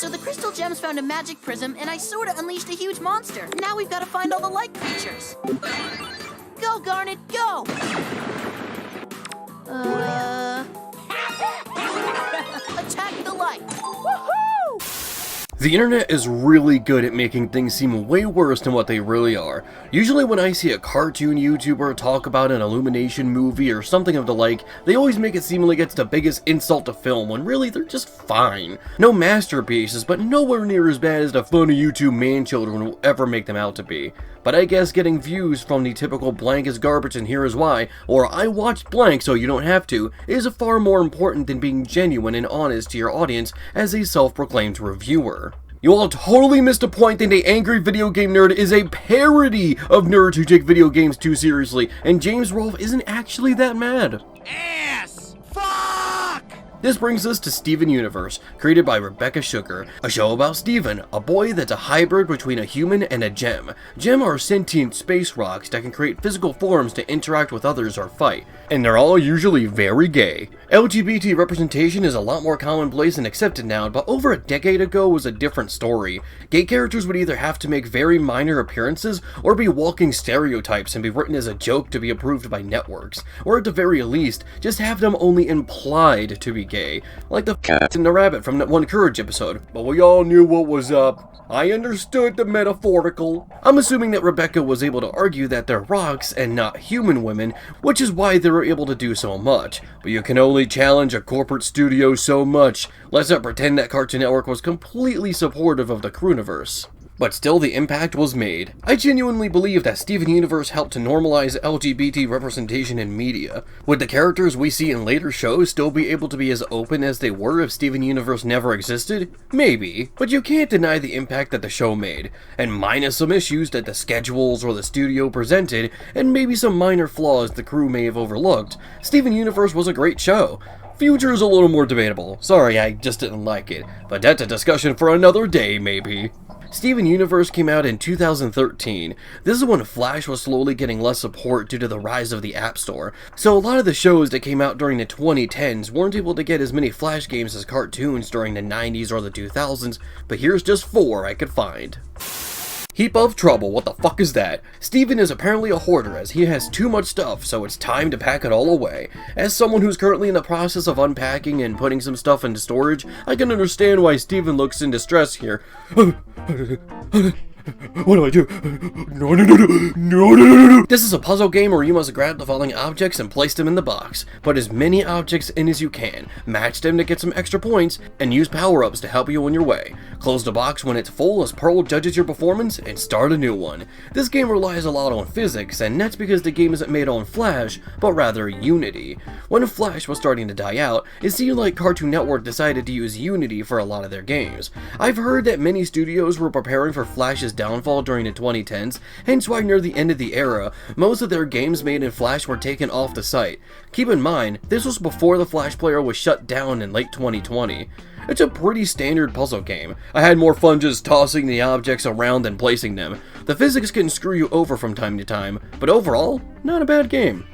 So the crystal gems found a magic prism, and I sorta unleashed a huge monster. Now we've got to find all the light creatures. Go, Garnet, go! Attack the light! The internet is really good at making things seem way worse than what they really are. Usually when I see a cartoon YouTuber talk about an Illumination movie or something of the like, they always make it seem like it's the biggest insult to film, when really they're just fine. No masterpieces, but nowhere near as bad as the funny YouTube man-children will ever make them out to be. But I guess getting views from the typical blank is garbage and here is why, or I watched blank so you don't have to, is far more important than being genuine and honest to your audience as a self-proclaimed reviewer. You all totally missed a point that the Angry Video Game Nerd is a parody of nerds who take video games too seriously, and James Rolfe isn't actually that mad. Ass! Fuck! This brings us to Steven Universe, created by Rebecca Sugar, a show about Steven, a boy that's a hybrid between a human and a gem. Gem are sentient space rocks that can create physical forms to interact with others or fight, and they're all usually very gay. LGBT representation is a lot more commonplace and accepted now, but over a decade ago was a different story. Gay characters would either have to make very minor appearances, or be walking stereotypes and be written as a joke to be approved by networks, or at the very least, just have them only implied to be gay, like the cat and the rabbit from that one Courage episode. But we all knew what was up. I understood the metaphorical. I'm assuming that Rebecca was able to argue that they're rocks and not human women, which is why they were able to do so much. But you can only challenge a corporate studio so much. Let's not pretend that Cartoon Network was completely supportive of the Crooniverse. But still, the impact was made. I genuinely believe that Steven Universe helped to normalize LGBT representation in media. Would the characters we see in later shows still be able to be as open as they were if Steven Universe never existed? Maybe, but you can't deny the impact that the show made, and minus some issues that the schedules or the studio presented, and maybe some minor flaws the crew may have overlooked, Steven Universe was a great show. Future is a little more debatable. Sorry, I just didn't like it, but that's a discussion for another day, maybe. Steven Universe came out in 2013. This is when Flash was slowly getting less support due to the rise of the App Store, so a lot of the shows that came out during the 2010s weren't able to get as many Flash games as cartoons during the 90s or the 2000s, but here's just 4 I could find. Heap of Trouble, what the fuck is that? Steven is apparently a hoarder as he has too much stuff, so it's time to pack it all away. As someone who's currently in the process of unpacking and putting some stuff into storage, I can understand why Steven looks in distress here. What do I do? No. This is a puzzle game where you must grab the following objects and place them in the box. Put as many objects in as you can, match them to get some extra points, and use power-ups to help you on your way. Close the box when it's full as Pearl judges your performance, and start a new one. This game relies a lot on physics, and that's because the game isn't made on Flash, but rather Unity. When Flash was starting to die out, it seemed like Cartoon Network decided to use Unity for a lot of their games. I've heard that many studios were preparing for Flash's downfall during the 2010s, hence why near the end of the era, most of their games made in Flash were taken off the site. Keep in mind, this was before the Flash player was shut down in late 2020. It's a pretty standard puzzle game. I had more fun just tossing the objects around than placing them. The physics can screw you over from time to time, but overall, not a bad game.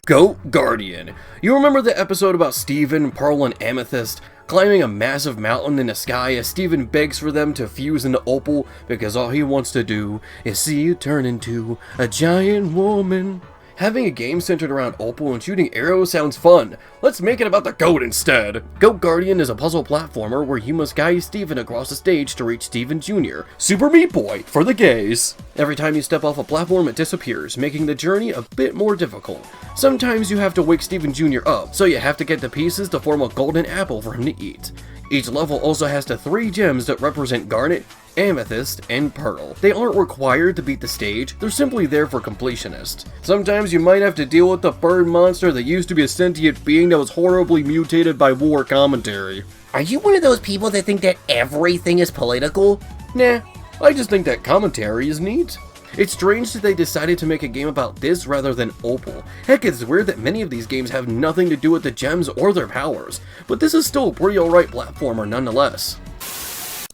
Goat Guardian. You remember the episode about Steven, Pearl, and Amethyst climbing a massive mountain in the sky as Steven begs for them to fuse into Opal because all he wants to do is see you turn into a giant woman? Having a game centered around Opal and shooting arrows sounds fun. Let's make it about the goat instead. Goat Guardian is a puzzle platformer where you must guide Steven across the stage to reach Steven Jr., Super Meat Boy for the gays. Every time you step off a platform, it disappears, making the journey a bit more difficult. Sometimes you have to wake Steven Jr. up, so you have to get the pieces to form a golden apple for him to eat. Each level also has the 3 gems that represent Garnet, Amethyst, and Pearl. They aren't required to beat the stage, they're simply there for completionists. Sometimes you might have to deal with the bird monster that used to be a sentient being that was horribly mutated by war commentary. Are you one of those people that think that everything is political? Nah, I just think that commentary is neat. It's strange that they decided to make a game about this rather than Opal. Heck, it's weird that many of these games have nothing to do with the gems or their powers, but this is still a pretty alright platformer nonetheless.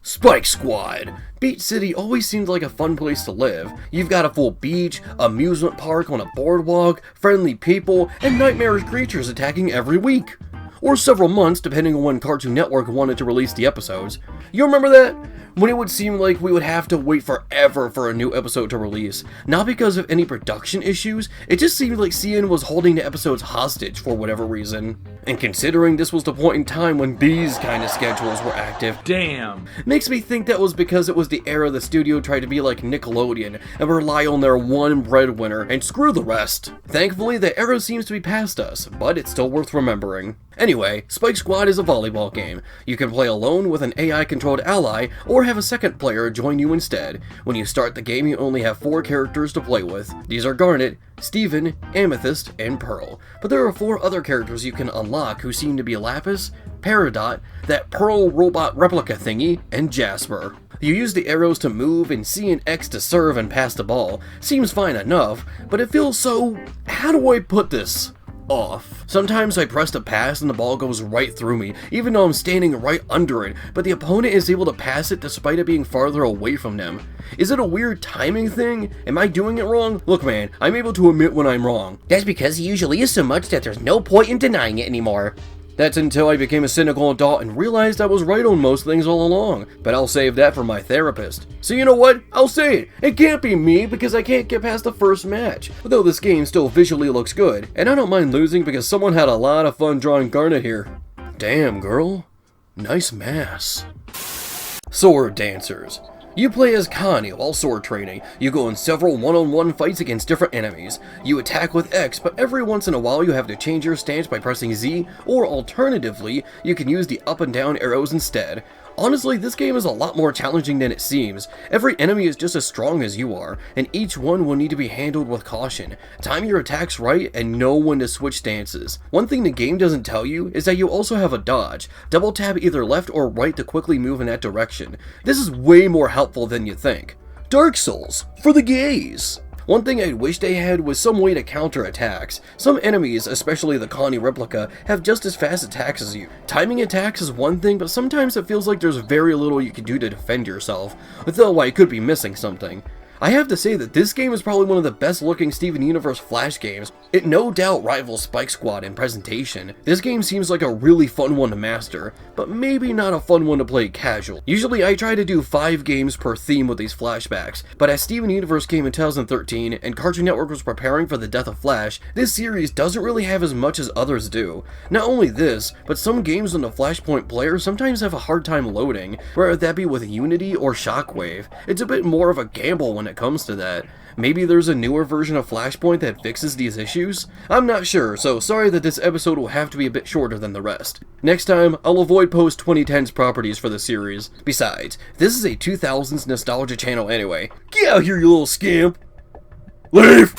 Spike Squad. Beach City always seemed like a fun place to live. You've got a full beach, amusement park on a boardwalk, friendly people, and nightmarish creatures attacking every week. or several months depending on when Cartoon Network wanted to release the episodes. You remember that? When it would seem like we would have to wait forever for a new episode to release. Not because of any production issues, it just seemed like CN was holding the episodes hostage for whatever reason. And considering this was the point in time when these kind of schedules were active, Damn. makes me think that was because it was the era the studio tried to be like Nickelodeon and rely on their one breadwinner and screw the rest. Thankfully, the era seems to be past us, but it's still worth remembering. Anyway, Spike Squad is a volleyball game. You can play alone with an AI-controlled ally, or have a second player join you instead. When you start the game, you only have 4 characters to play with. These are Garnet, Steven, Amethyst, and Pearl. But there are 4 other characters you can unlock who seem to be Lapus, Peridot, that Pearl robot replica thingy, and Jasper. You use the arrows to move and C and X to serve and pass the ball. Seems fine enough, but it feels so... how do I put this? Off. Sometimes I press the pass and the ball goes right through me, even though I'm standing right under it, but the opponent is able to pass it despite it being farther away from them. Is it a weird timing thing? Am I doing it wrong? Look man, I'm able to admit when I'm wrong. That's because he usually is so much that there's no point in denying it anymore. That's until I became a cynical adult and realized I was right on most things all along, but I'll save that for my therapist. So you know what? I'll say it. It can't be me because I can't get past the first match. Though this game still visually looks good, and I don't mind losing because someone had a lot of fun drawing Garnet here. Damn, girl. Nice mass. Sword Dancers. You play as Connie while sword training. You go in several one-on-one fights against different enemies. You attack with X, but every once in a while you have to change your stance by pressing Z, or alternatively, you can use the up and down arrows instead. Honestly, this game is a lot more challenging than it seems. Every enemy is just as strong as you are, and each one will need to be handled with caution. Time your attacks right and know when to switch stances. One thing the game doesn't tell you is that you also have a dodge. Double tap either left or right to quickly move in that direction. This is way more helpful than you think. Dark Souls, for the gays! One thing I wish they had was some way to counter attacks. Some enemies, especially the Connie replica, have just as fast attacks as you. Timing attacks is one thing, but sometimes it feels like there's very little you can do to defend yourself, though I could be missing something. I have to say that this game is probably one of the best looking Steven Universe Flash games. It no doubt rivals Spike Squad in presentation. This game seems like a really fun one to master, but maybe not a fun one to play casual. Usually I try to do 5 games per theme with these flashbacks, but as Steven Universe came in 2013 and Cartoon Network was preparing for the death of Flash, this series doesn't really have as much as others do. Not only this, but some games on the Flashpoint player sometimes have a hard time loading, whether that be with Unity or Shockwave. It's a bit more of a gamble when it comes to that. Maybe there's a newer version of Flashpoint that fixes these issues? I'm not sure, so sorry that this episode will have to be a bit shorter than the rest. Next time, I'll avoid post-2010s properties for the series. Besides, this is a 2000s nostalgia channel anyway. Get out here, you little scamp! Leave!